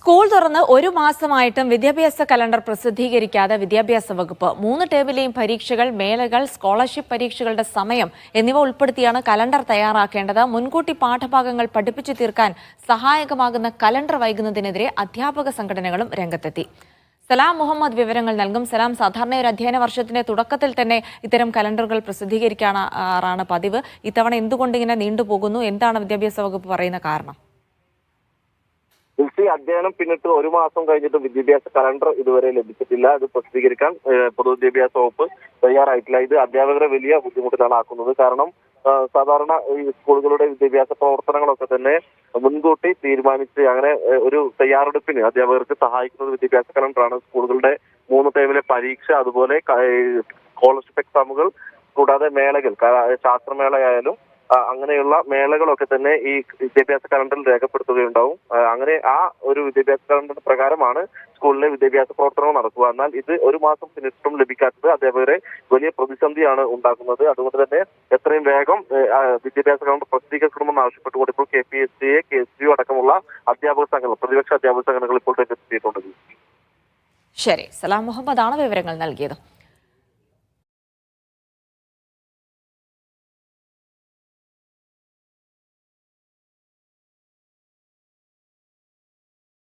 School തുറന്ന് ഒരു മാസമായിട്ടും വിദ്യാഭ്യാസ കലണ്ടർ പ്രസിദ്ധീകരിക്കാതെ വിദ്യാഭ്യാസ വകുപ്പ് 3 ടേമിലെയും പരീക്ഷകൾ, മേളകൾ, സ്കോളർഷിപ്പ് പരീക്ഷകളുടെ സമയം എന്നിവ ഉൾപ്പെടുത്തിയാണ് കലണ്ടർ തയ്യാറാക്കേണ്ടത്. മുൻകൂട്ടി പാഠഭാഗങ്ങൾ പഠിപ്പിച്ചു തീർക്കാൻ സഹായകമാകുന്ന കലണ്ടർ വൈകുന്നതിനെതിരെ അധ്യാപക സംഘടനകളും രംഗത്തെത്തി. സലാം മുഹമ്മദ് വിവരങ്ങൾ നൽകും. സലാം, സാധാരണ ഒരു അധ്യയന വർഷത്തിന്റെ തുടക്കത്തിൽ തന്നെ ഇത്തരം കലണ്ടറുകൾ പ്രസിദ്ധീകരിക്കാറാണ് പതിവ്. ഇത്തവണ എന്തുകൊണ്ട് ഇങ്ങനെ നീണ്ടുപോകുന്നു? എന്താണ് വിദ്യാഭ്യാസ വകുപ്പ് പറയുന്ന കാരണം? അധ്യയനം പിന്നിട്ട് ഒരു മാസം കഴിഞ്ഞിട്ട് വിദ്യാഭ്യാസ കലണ്ടർ ഇതുവരെ ലഭിച്ചിട്ടില്ല. ഇത് പ്രസിദ്ധീകരിക്കാൻ പൊതുവിദ്യാഭ്യാസ വകുപ്പ് തയ്യാറായിട്ടില്ല. ഇത് അധ്യാപകരെ വലിയ ബുദ്ധിമുട്ടിലാണ് ആക്കുന്നത്. കാരണം സാധാരണ ഈ സ്കൂളുകളുടെ വിദ്യാഭ്യാസ പ്രവർത്തനങ്ങളൊക്കെ തന്നെ മുൻകൂട്ടി തീരുമാനിച്ച് അങ്ങനെ ഒരു തയ്യാറെടുപ്പിന് അധ്യാപകർക്ക് സഹായിക്കുന്നത് വിദ്യാഭ്യാസ കലണ്ടറാണ്. സ്കൂളുകളുടെ 3 ടേമിലെ പരീക്ഷ, അതുപോലെ സ്കോളർഷിപ്പ് എക്സാമുകൾ, കൂടാതെ മേളകൾ, ശാസ്ത്രമേളയായാലും അങ്ങനെയുള്ള മേളകളൊക്കെ തന്നെ ഈ വിദ്യാഭ്യാസ കലണ്ടറിൽ രേഖപ്പെടുത്തുകയുണ്ടാവും. അങ്ങനെ ആ ഒരു വിദ്യാഭ്യാസ കലണ്ടർ പ്രകാരമാണ് സ്കൂളിലെ വിദ്യാഭ്യാസ പ്രവർത്തനങ്ങൾ നടക്കുക. എന്നാൽ ഇത് ഒരു മാസം പിന്നിട്ടും ലഭിക്കാത്തത് അധ്യാപകരെ വലിയ പ്രതിസന്ധിയാണ് ഉണ്ടാക്കുന്നത്. അതുകൊണ്ട് തന്നെ എത്രയും വേഗം വിദ്യാഭ്യാസ കലണ്ടർ പ്രസിദ്ധീകരിക്കണമെന്ന് ആവശ്യപ്പെട്ടുകൊണ്ട് ഇപ്പോൾ KPSTA, KSU അടക്കമുള്ള അധ്യാപക സംഘടനകൾ, പ്രതിപക്ഷ അധ്യാപക സംഘടനകൾ ഇപ്പോൾ രംഗത്തെത്തിയിട്ടുണ്ട്. ശരി, സലാം മുഹമ്മദാണ് വിവരങ്ങൾ നൽകിയത്.